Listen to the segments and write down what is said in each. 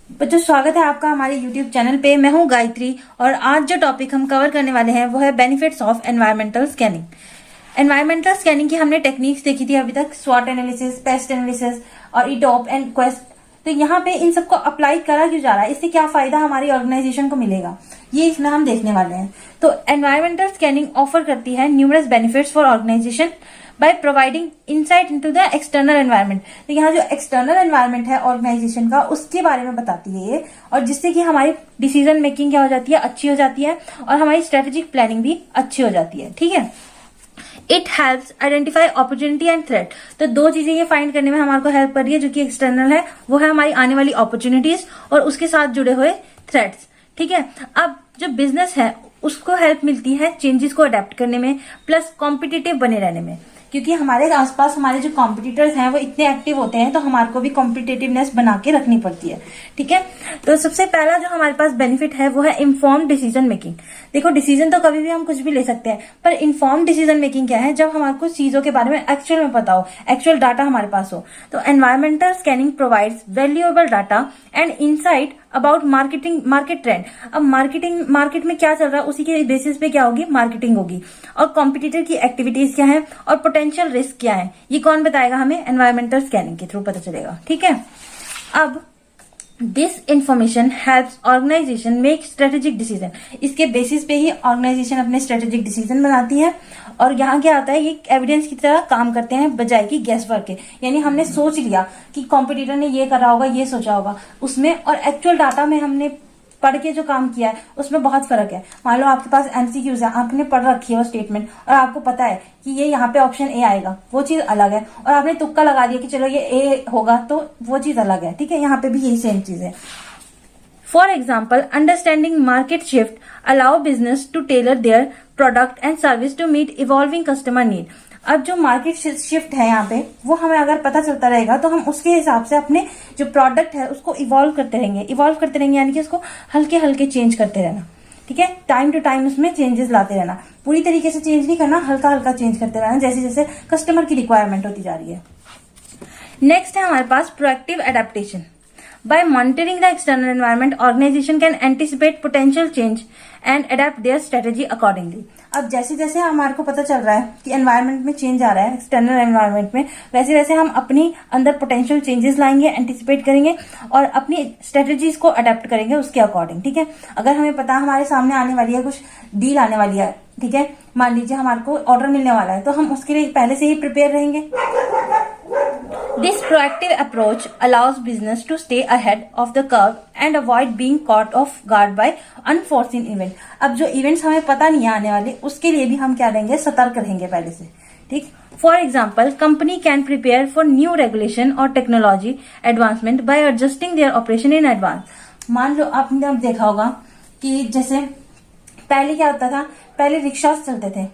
बच्चों, स्वागत है आपका हमारे YouTube चैनल पे। मैं हूं गायत्री और आज जो टॉपिक हम कवर करने वाले हैं वो है benefits of environmental scanning. Environmental scanning की हमने टेक्निक्स देखी थी अभी तक, स्वॉट एनालिसिस, पेस्ट एनालिसिस और ईटॉप एंड क्वेस्ट। तो यहाँ पे इन सबको अप्लाई करा क्यों जा रहा है, इससे क्या फायदा हमारी ऑर्गेनाइजेशन को मिलेगा, ये इसमें हम देखने वाले हैं। तो एनवायरमेंटल स्कैनिंग ऑफर करती है numerous benefits for organization by providing insight into the external environment. तो यहाँ जो एक्सटर्नल एनवायरनमेंट है ऑर्गेनाइजेशन का, उसके बारे में बताती है ये, और जिससे कि हमारी डिसीजन मेकिंग क्या हो जाती है, अच्छी हो जाती है, और हमारी स्ट्रेटेजिक प्लानिंग भी अच्छी हो जाती है। ठीक है। It helps identify opportunity and threat. तो दो चीजें ये फाइंड करने में हमारे को हेल्प कर रही है, जो कि एक्सटर्नल है, वो है हमारी आने वाली अपॉर्चुनिटीज और उसके साथ जुड़े हुए थ्रेट्स। ठीक है। अब जो बिजनेस है उसको हेल्प मिलती है चेंजेस को अडेप्ट करने में, प्लस कॉम्पिटिटिव बने रहने में, क्योंकि हमारे आसपास हमारे जो कॉम्पिटिटर्स हैं वो इतने एक्टिव होते हैं, तो हमारे को भी कॉम्पिटिटिवनेस बना के रखनी पड़ती है। ठीक है। तो सबसे पहला जो हमारे पास बेनिफिट है वो है इन्फॉर्म डिसीजन मेकिंग। देखो, डिसीजन तो कभी भी हम कुछ भी ले सकते हैं, पर इन्फॉर्म डिसीजन मेकिंग क्या है, जब हमारे को चीजों के बारे में एक्चुअल में पता हो, एक्चुअल डाटा हमारे पास हो। तो environmental scanning provides valuable data and insight about market trend. अब मार्केट में क्या चल रहा है, उसी के बेसिस पे क्या होगी, मार्केटिंग होगी, और कॉम्पिटिटर की एक्टिविटीज क्या है और पोटेंशियल रिस्क क्या है, ये कौन बताएगा हमें, एनवायरमेंटल स्कैनिंग के थ्रू पता चलेगा। ठीक है। अब this information helps organization make strategic decision. इसके बेसिस पे ही ऑर्गेनाइजेशन अपने स्ट्रेटेजिक डिसीजन बनाती है, और यहाँ क्या आता है, ये एविडेंस की तरह काम करते हैं बजाय की गैस वर्क के। यानी हमने सोच लिया कि कॉम्पिटिटर ने ये करा होगा, ये सोचा होगा उसमें, और एक्चुअल डाटा में हमने पढ़ के जो काम किया है उसमें बहुत फर्क है। मान लो आपके पास एमसीक्यूज है, आपने पढ़ रखी है वो स्टेटमेंट, और आपको पता है कि ये यहाँ पे ऑप्शन ए आएगा, वो चीज अलग है, और आपने तुक्का लगा दिया कि चलो ये ए होगा, तो वो चीज अलग है। ठीक है। यहाँ पे भी यही सेम चीज है। For example, understanding market shift allow business to tailor their product and service to meet evolving customer need. अब जो मार्केट शिफ्ट है यहाँ पे, वो हमें अगर पता चलता रहेगा तो हम उसके हिसाब से अपने जो प्रोडक्ट है उसको इवॉल्व करते रहेंगे यानी कि उसको हल्के हल्के चेंज करते रहना। ठीक है। टाइम टू टाइम उसमें चेंजेस लाते रहना, पूरी तरीके से चेंज नहीं करना, हल्का हल्का चेंज करते रहना, जैसे जैसे कस्टमर की रिक्वायरमेंट होती जा रही है। नेक्स्ट है हमारे पास proactive adaptation. By monitoring the external environment, organization can anticipate potential change and adapt their strategy accordingly. अब जैसे जैसे हमारे को पता चल रहा है कि एनवायरनमेंट में चेंज आ रहा है, एक्सटर्नल एनवायरनमेंट में, वैसे वैसे हम अपनी अंदर पोटेंशियल चेंजेस लाएंगे, एंटिसिपेट करेंगे और अपनी स्ट्रेटेजीज को अडेप्ट करेंगे उसके अकॉर्डिंग। ठीक है। अगर हमें पता हमारे सामने आने वाली है, कुछ डील आने वाली है, ठीक है, मान लीजिए हमारे को ऑर्डर मिलने वाला है, तो हम उसके लिए पहले से ही प्रिपेयर रहेंगे। This proactive approach allows business to stay ahead of the curve and avoid being caught off guard by unforeseen event. अब जो इवेंट्स हमें पता नहीं आने वाले, उसके लिए भी हम क्या रहेंगे, सतर्क रहेंगे पहले से। ठीक। For example, company can prepare for new regulation और technology advancement by adjusting their operation in advance. मान लो आपने अब देखा होगा कि जैसे पहले क्या होता था, पहले रिक्शा चलते थे,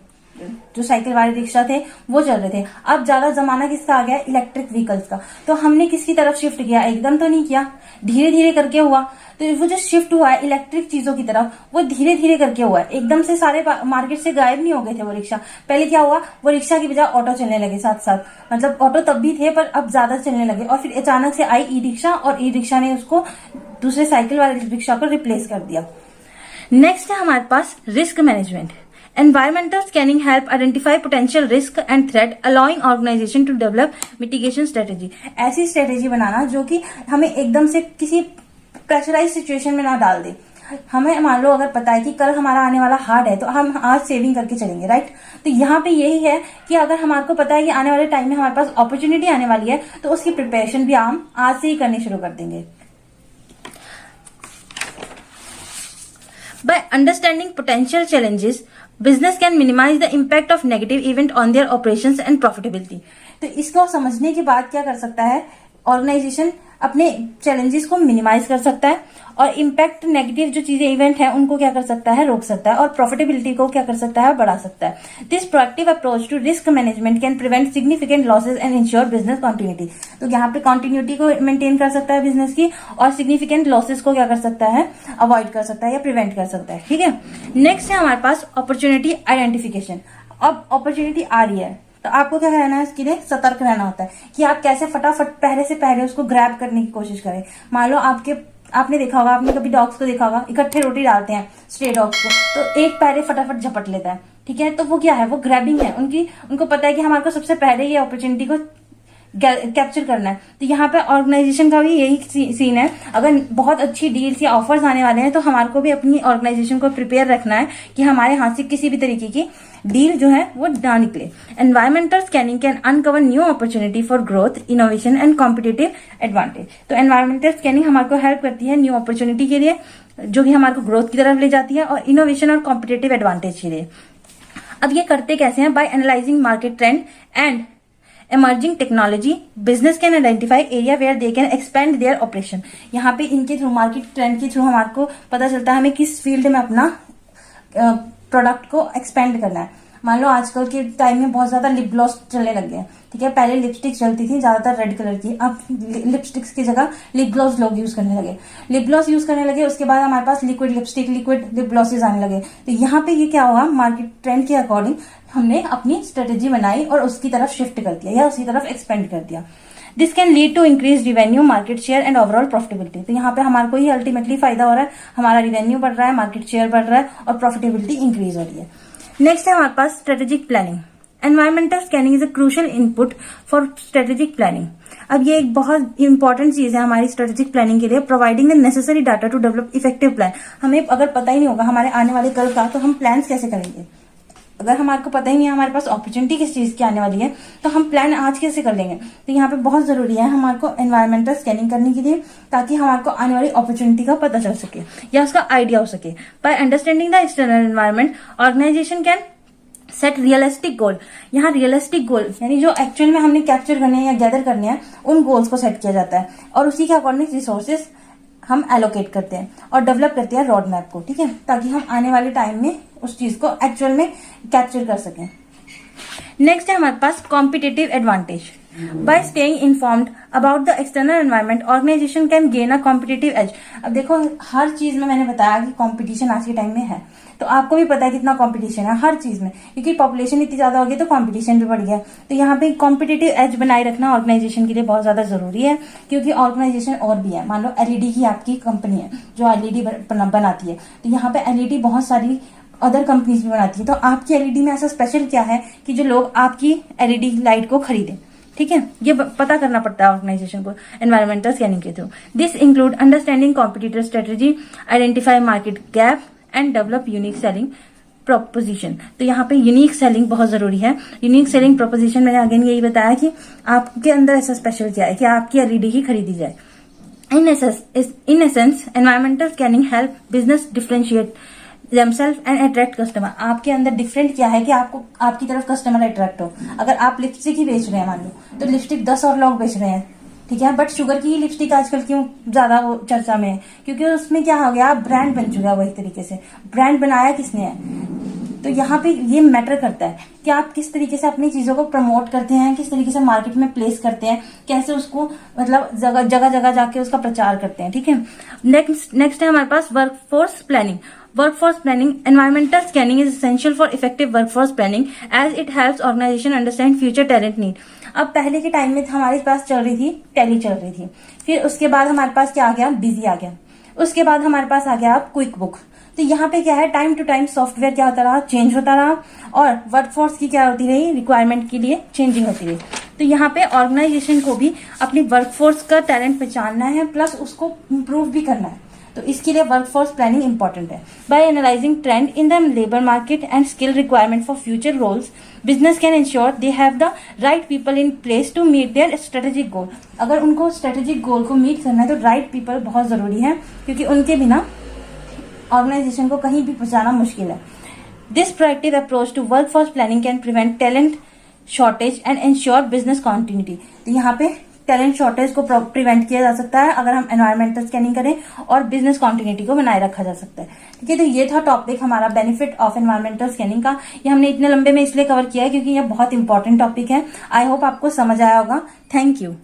जो साइकिल वाले रिक्शा थे वो चल रहे थे। अब ज्यादा जमाना किसका आ गया, इलेक्ट्रिक व्हीकल्स का। तो हमने किसकी तरफ शिफ्ट किया, एकदम तो नहीं किया, धीरे धीरे करके हुआ। तो वो जो शिफ्ट हुआ है इलेक्ट्रिक चीजों की तरफ, वो धीरे धीरे करके हुआ है, एकदम से सारे मार्केट से गायब नहीं हो गए थे वो रिक्शा। पहले क्या हुआ, वो रिक्शा की बजाय ऑटो चलने लगे साथ साथ, मतलब ऑटो तब भी थे पर अब ज्यादा चलने लगे, और फिर अचानक से आई ई रिक्शा, और ई रिक्शा ने उसको दूसरे साइकिल वाले रिक्शा को रिप्लेस कर दिया। नेक्स्ट है हमारे पास risk management. Environmental scanning help identify potential risk and threat, allowing organization to develop mitigation strategy. ऐसी स्ट्रेटेजी बनाना जो कि हमें एकदम से किसी प्रेशराइज सिचुएशन में ना डाल दे। हमें मान लो अगर पता है कि कल हमारा आने वाला हार्ड है, तो हम आज सेविंग करके चलेंगे, राइट। तो यहाँ पे यही है कि अगर हमारे को पता है कि आने वाले टाइम में हमारे पास अपॉर्चुनिटी आने वाली है, तो उसकी प्रिपरेशन भी हम आज से ही करनी शुरू कर देंगे। By understanding potential challenges, business can minimize the impact of negative event on their operations and profitability. तो इसको समझने के बाद क्या कर सकता है, ऑर्गेनाइजेशन अपने चैलेंजेस को मिनिमाइज कर सकता है, और इम्पैक्ट नेगेटिव जो चीजें इवेंट है उनको क्या कर सकता है, रोक सकता है, और प्रॉफिटेबिलिटी को क्या कर सकता है, बढ़ा सकता है। This proactive approach to risk management can prevent significant losses and ensure business continuity. तो यहाँ पे कंटिन्यूटी को मेंटेन कर सकता है बिजनेस की, और सिग्निफिकेंट लॉसेज को क्या कर सकता है, अवॉइड कर सकता है या प्रिवेंट कर सकता है। ठीक है। नेक्स्ट है हमारे पास अपॉर्चुनिटी आइडेंटिफिकेशन। अब अपॉर्चुनिटी आ रही है, तो आपको क्या रहना है, इसके लिए सतर्क रहना होता है कि आप कैसे फटाफट पहले से पहले उसको ग्रैब करने की कोशिश करें। मान लो आपने देखा होगा, आपने कभी डॉग्स को देखा होगा, इकट्ठे रोटी डालते हैं स्ट्रे डॉग्स को, तो एक पैरे फटाफट झपट लेता है, ठीक है। तो वो क्या है, वो ग्रैबिंग है, उनको पता है कि हमारे को सबसे पहले ये अपॉर्चुनिटी को कैप्चर करना है। तो यहाँ पे ऑर्गेनाइजेशन का भी यही सीन है। अगर बहुत अच्छी डील्स या ऑफर्स आने वाले हैं तो हमारे को भी अपनी ऑर्गेनाइजेशन को प्रिपेयर रखना है कि हमारे हाथ से किसी भी तरीके की डील जो है वो ना निकले। Environmental scanning can uncover new opportunity for growth, innovation and competitive advantage. तो एनवायरमेंटल स्कैनिंग हमारे को हेल्प करती है न्यू अपॉर्चुनिटी के लिए, जो कि हमारे को ग्रोथ की तरफ ले जाती है, और इनोवेशन और कॉम्पिटिटिव एडवांटेज के लिए। अब ये करते कैसे हैं? By analysing market trend and emerging technology, business can identify area where they can expand their operation। यहाँ पे इनके थ्रू, मार्केट ट्रेंड के थ्रू हमारे को पता चलता है हमें किस फील्ड में अपना प्रोडक्ट को एक्सपेंड करना है। मान लो आजकल के टाइम में बहुत ज्यादा लिप ग्लॉस चलने लग गए, ठीक है। पहले लिपस्टिक चलती थी ज्यादातर रेड कलर की, अब लिपस्टिक्स की जगह लिप ग्लॉस लोग यूज करने लगे, लिप ग्लॉस यूज करने लगे। उसके बाद हमारे पास लिक्विड लिपस्टिक, लिक्विड लिप ग्लॉसेज आने लगे। तो यहाँ पे ये क्या हुआ, मार्केट ट्रेंड के अकॉर्डिंग हमने अपनी स्ट्रेटेजी बनाई और उसकी तरफ शिफ्ट कर दिया या उसकी तरफ एक्सपेंड कर दिया। This can lead to increase revenue, market share and overall profitability. तो यहाँ पे हमारे को ही अल्टीमेटली फायदा हो रहा है, हमारा रिवेन्यू बढ़ रहा है, मार्केट शेयर बढ़ रहा है और प्रॉफिटेबिलिटी इंक्रीज हो रही है। नेक्स्ट है हमारे पास strategic planning. Environmental scanning is a crucial input for strategic planning. अब ये एक बहुत इंपॉर्टेंट चीज है हमारी स्ट्रेटेजिक प्लानिंग के लिए। Providing the necessary data to develop effective plan. हमें अगर पता ही नहीं होगा हमारे आने वाले कल का, तो हम प्लान कैसे करेंगे? अगर हमारे को पता ही नहीं है हमारे पास अपॉर्चुनिटी किस चीज की आने वाली है, तो हम प्लान आज कैसे कर लेंगे? तो यहाँ पे बहुत जरूरी है हमारे को एनवायरमेंटल स्कैनिंग करने के लिए, ताकि हमारे को आने वाली अपॉर्चुनिटी का पता चल सके या उसका आइडिया हो सके। By understanding the external environment, organisation can set realistic goal. यहाँ रियलिस्टिक गोल यानी जो एक्चुअल में हमने कैप्चर करने हैं या गैदर करने हैं, उन गोल्स को सेट किया जाता है और उसी के अकॉर्डिंग रिसोर्सेज हम एलोकेट करते हैं और डेवलप करते हैं रोड मैप को, ठीक है, ताकि हम आने वाले टाइम में उस चीज को एक्चुअल में कैप्चर कर सकें। नेक्स्ट है हमारे पास competitive advantage. By staying informed about the external environment, organisation can gain a competitive edge. अब देखो, हर चीज में मैंने बताया कि कंपटीशन आज के टाइम में है, तो आपको भी पता है कितना कंपटीशन है हर चीज में, क्योंकि पॉपुलेशन इतनी ज्यादा होगी तो कंपटीशन भी बढ़ गया। तो यहाँ पे कॉम्पिटिटिव एज बनाए रखना ऑर्गेनाइजेशन के लिए बहुत ज्यादा जरूरी है, क्योंकि ऑर्गेनाइजेशन और भी है। मान लो एलईडी की आपकी कंपनी है जो एलईडी बनाती है, तो यहाँ पे एलईडी बहुत सारी अदर कंपनीज भी बनाती है। तो आपकी एलईडी में ऐसा स्पेशल क्या है कि जो लोग आपकी एलईडी लाइट को खरीदें, ठीक है। ये पता करना पड़ता है ऑर्गेनाइजेशन को एनवायरमेंटल स्कैनिंग के through. This include understanding competitor strategy, identify market gap and develop unique selling proposition. तो यहाँ पे यूनिक सेलिंग बहुत जरूरी है। यूनिक सेलिंग प्रोपोजिशन मैंने अगेन यही बताया कि आपके अंदर ऐसा स्पेशल क्या है कि आपकी एलईडी ही खरीदी जाए। In essence environmental scanning help business differentiate themselves and attract customer। आपके अंदर डिफरेंट क्या है कि आपको आपकी तरफ कस्टमर अट्रैक्ट हो। अगर आप लिपस्टिक ही बेच रहे हैं मान लो, तो लिपस्टिक 10 और लोग बेच रहे हैं, ठीक है, बट शुगर की लिपस्टिक आजकल क्यों ज्यादा वो चर्चा में है? क्योंकि उसमें क्या हो गया, ब्रांड बन चुका है। वही तरीके से ब्रांड बनाया किसने है? तो यहाँ पे ये मैटर करता है कि आप किस तरीके से अपनी चीजों को प्रमोट करते हैं, किस तरीके से मार्केट में प्लेस करते हैं, कैसे उसको मतलब जगह जगह जाके उसका प्रचार करते हैं, ठीक है। नेक्स्ट है हमारे पास workforce planning. Workforce planning. Environmental scanning is essential for effective workforce planning as it helps organization understand future talent need। अब पहले के टाइम में हमारे पास चल रही थी टैली चल रही थी, फिर उसके बाद हमारे पास क्या आ गया, बिजी आ गया, उसके बाद हमारे पास आ गया अब क्विक बुक। तो यहाँ पे क्या है, टाइम टू टाइम सॉफ्टवेयर क्या होता रहा, चेंज होता रहा, और वर्कफोर्स की क्या होती रही, रिक्वायरमेंट के लिए चेंजिंग होती रही। तो यहाँ पे ऑर्गेनाइजेशन को भी अपनी वर्कफोर्स का टैलेंट पहचानना है, प्लस उसको इम्प्रूव भी करना है। तो इसके लिए वर्कफोर्स प्लानिंग इंपॉर्टेंट है। By analysing trend in the labour market and skill requirement for future roles, business can ensure they have the right people in place to meet their strategic goal. अगर उनको strategic गोल को meet करना है तो right people बहुत जरूरी है, क्योंकि उनके बिना ऑर्गेनाइजेशन को कहीं भी पहुंचाना मुश्किल है। This proactive approach to workforce planning can prevent talent shortage and ensure business continuity. तो यहाँ पे टैलेंट शॉर्टेज को प्रिवेंट किया जा सकता है अगर हम एनवायरमेंटल स्कैनिंग करें, और बिजनेस कॉन्टिन्यूटी को बनाए रखा जा सकता है, ठीक है। तो ये था टॉपिक हमारा बेनिफिट ऑफ एनवायरमेंटल स्कैनिंग का। ये हमने इतने लंबे में इसलिए कवर किया है क्योंकि ये बहुत इंपॉर्टेंट टॉपिक है। आई होप आपको समझ आया होगा। Thank you.